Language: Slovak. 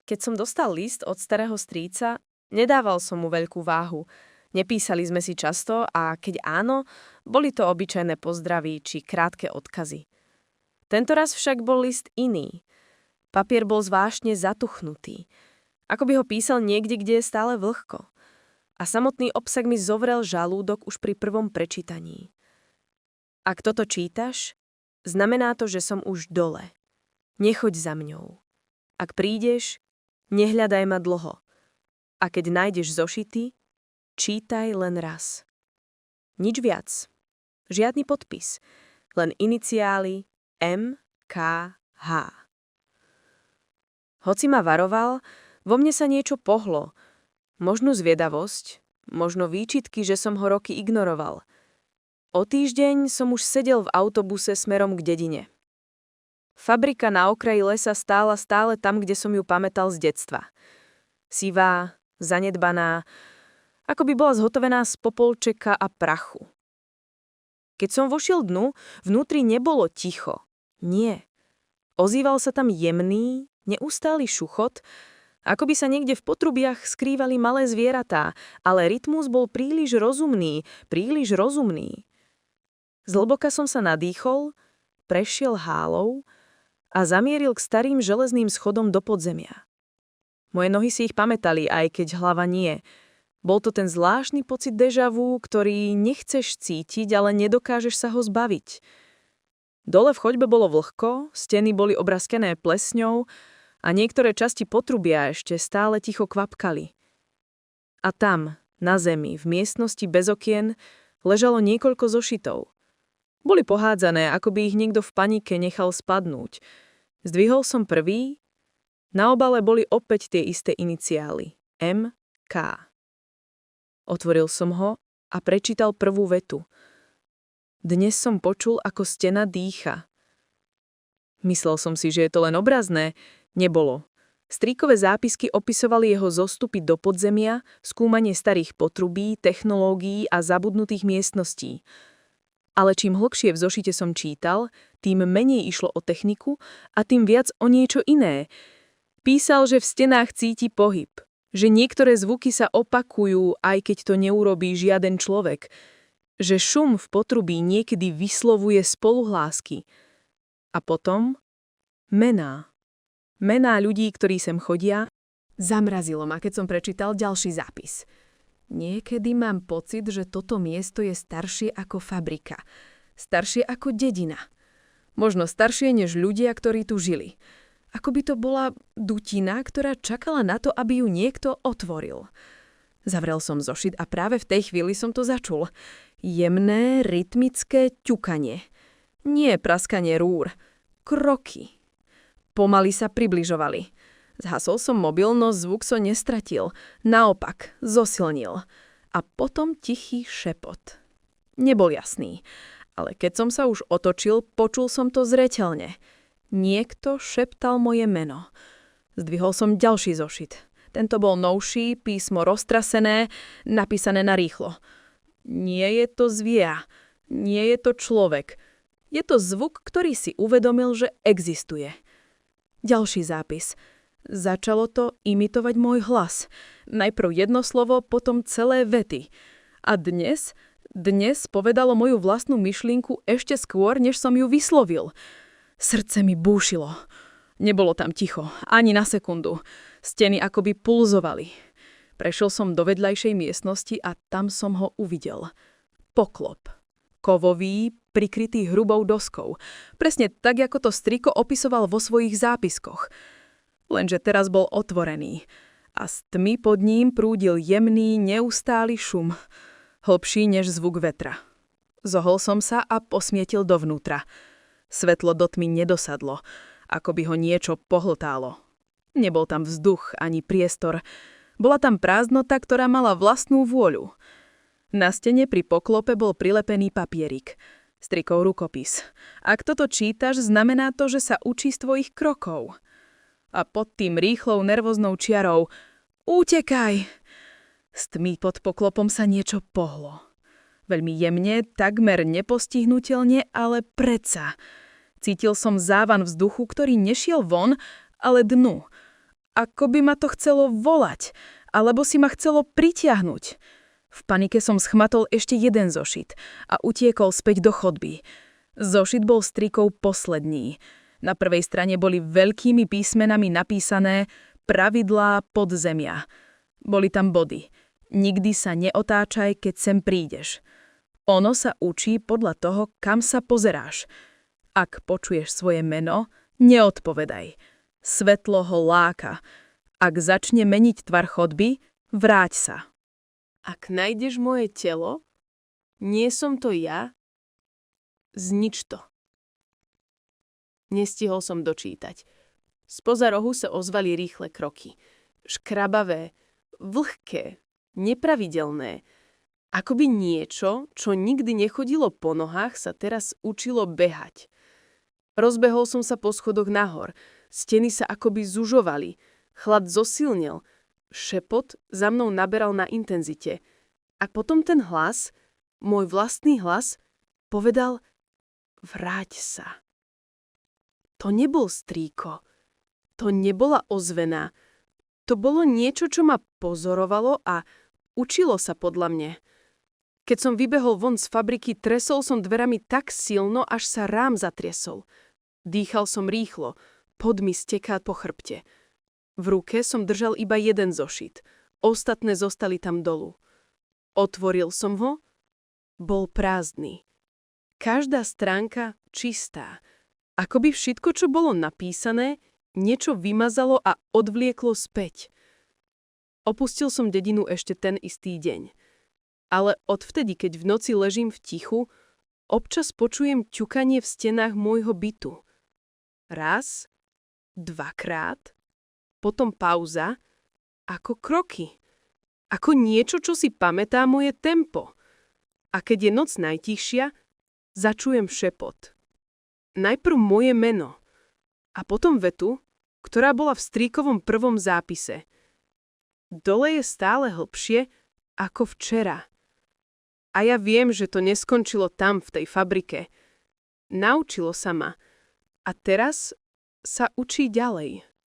Keď som dostal list od starého strýca, nedával som mu veľkú váhu. Nepísali sme si často a keď áno, boli to obyčajné pozdravy či krátke odkazy. Tentoraz však bol list iný. Papier bol zvláštne zatuchnutý. Ako by ho písal niekde, kde je stále vlhko. A samotný obsah mi zovrel žalúdok už pri prvom prečítaní. Ak toto čítaš, znamená to, že som už dole. Nechoď za mňou. Ak prídeš, nehľadaj ma dlho. A keď nájdeš zošity, čítaj len raz. Nič viac. Žiadny podpis. Len iniciály M.K.H. Hoci ma varoval, vo mne sa niečo pohlo. Možno zviedavosť, možno výčitky, že som ho roky ignoroval. O týždeň som už sedel v autobuse smerom k dedine. Fabrika na okraji lesa stála stále tam, kde som ju pamätal z detstva. Sivá, zanedbaná, ako by bola zhotovená z popolčeka a prachu. Keď som vošiel dnu, vnútri nebolo ticho. Nie. Ozýval sa tam jemný, neustály šuchot, ako by sa niekde v potrubiach skrývali malé zvieratá, ale rytmus bol príliš rozumný. Zhlboka som sa nadýchol, prešiel hálou a zamieril k starým železným schodom do podzemia. Moje nohy si ich pamätali, aj keď hlava nie. Bol to ten zvláštny pocit déjà vu, ktorý nechceš cítiť, ale nedokážeš sa ho zbaviť. Dole v choďbe bolo vlhko, steny boli obraskené plesňou a niektoré časti potrubia ešte stále ticho kvapkali. A tam, na zemi, v miestnosti bez okien, ležalo niekoľko zošitov. Boli pohádzané, ako by ich niekto v panike nechal spadnúť. Zdvihol som prvý, na obale boli opäť tie isté iniciály. M.K. Otvoril som ho a prečítal prvú vetu. Dnes som počul, ako stena dýcha. Myslel som si, že je to len obrazné. Nebolo. Strýkové zápisky opisovali jeho zostupy do podzemia, skúmanie starých potrubí, technológií a zabudnutých miestností. Ale čím hlbšie v zošite som čítal, tým menej išlo o techniku a tým viac o niečo iné. Písal, že v stenách cíti pohyb, že niektoré zvuky sa opakujú, aj keď to neurobí žiaden človek, že šum v potrubí niekedy vyslovuje spoluhlásky. A potom mená. Mená ľudí, ktorí sem chodia. Zamrazilo ma, keď som prečítal ďalší zápis. Niekedy mám pocit, že toto miesto je staršie ako fabrika. Staršie ako dedina. Možno staršie než ľudia, ktorí tu žili. Ako by to bola dutina, ktorá čakala na to, aby ju niekto otvoril. Zavrel som zošit a práve v tej chvíli som to začul. Jemné, rytmické ťukanie. Nie praskanie rúr. Kroky. Pomaly sa približovali. Zhasol som mobil, no zvuk som nestratil. Naopak, zosilnil. A potom tichý šepot. Nebol jasný, ale keď som sa už otočil, počul som to zreteľne. Niekto šeptal moje meno. Zdvihol som ďalší zošit. Tento bol novší, písmo roztrasené, napísané narýchlo. Nie je to zvia, nie je to človek. Je to zvuk, ktorý si uvedomil, že existuje. Ďalší zápis. Začalo to imitovať môj hlas. Najprv jedno slovo, potom celé vety. A dnes povedalo moju vlastnú myšlienku ešte skôr, než som ju vyslovil. Srdce mi búšilo. Nebolo tam ticho, ani na sekundu. Steny akoby pulzovali. Prešiel som do vedľajšej miestnosti a tam som ho uvidel. Poklop. Kovový, prikrytý hrubou doskou. Presne tak, ako to striko opisoval vo svojich zápiskoch. Lenže teraz bol otvorený. A z tmy pod ním prúdil jemný, neustály šum. Hlbší než zvuk vetra. Zohol som sa a posmietil dovnútra. Svetlo do tmy nedosadlo, ako by ho niečo pohltálo. Nebol tam vzduch ani priestor. Bola tam prázdnota, ktorá mala vlastnú vôľu. Na stene pri poklope bol prilepený papierik. Strikov rukopis. Ak toto čítaš, znamená to, že sa učí z tvojich krokov. A pod tým rýchlou nervóznou čiarou Utekaj! Z tmy pod poklopom sa niečo pohlo. Veľmi jemne, takmer nepostihnutelne, ale predsa. Cítil som závan vzduchu, ktorý nešiel von, ale dnu. Ako by ma to chcelo volať, alebo si ma chcelo pritiahnuť. V panike som schmatol ešte jeden zošit a utiekol späť do chodby. Zošit bol strikov posledný. Na prvej strane boli veľkými písmenami napísané pravidlá podzemia. Boli tam body. Nikdy sa neotáčaj, keď sem prídeš. Ono sa učí podľa toho, kam sa pozeráš. Ak počuješ svoje meno, neodpovedaj. Svetlo ho láka. Ak začne meniť tvar chodby, vráť sa. Ak nájdeš moje telo, nie som to ja, znič to. Nestihol som dočítať. Spoza rohu sa ozvali rýchle kroky. Škrabavé, vlhké, nepravidelné. Akoby niečo, čo nikdy nechodilo po nohách, sa teraz učilo behať. Rozbehol som sa po schodoch nahor. Steny sa akoby zužovali. Chlad zosilnil. Šepot za mnou naberal na intenzite. A potom ten hlas, môj vlastný hlas, povedal: vráť sa. To nebol strýko. To nebola ozvena. To bolo niečo, čo ma pozorovalo a učilo sa podľa mne. Keď som vybehol von z fabriky, tresol som dverami tak silno, až sa rám zatriesol. Dýchal som rýchlo, pod mi steká po chrbte. V ruke som držal iba jeden zošit. Ostatné zostali tam dolu. Otvoril som ho. Bol prázdny. Každá stránka čistá. Akoby všetko, čo bolo napísané, niečo vymazalo a odvlieklo späť. Opustil som dedinu ešte ten istý deň. Ale odvtedy, keď v noci ležím v tichu, občas počujem ťukanie v stenách môjho bytu. Raz, dvakrát, potom pauza, ako kroky. Ako niečo, čo si pamätá moje tempo. A keď je noc najtichšia, začujem šepot. Najprv moje meno. A potom vetu, ktorá bola v strýkovom prvom zápise. Dole je stále hlbšie ako včera. A ja viem, že to neskončilo tam, v tej fabrike. Naučilo sa ma. A teraz sa učí ďalej.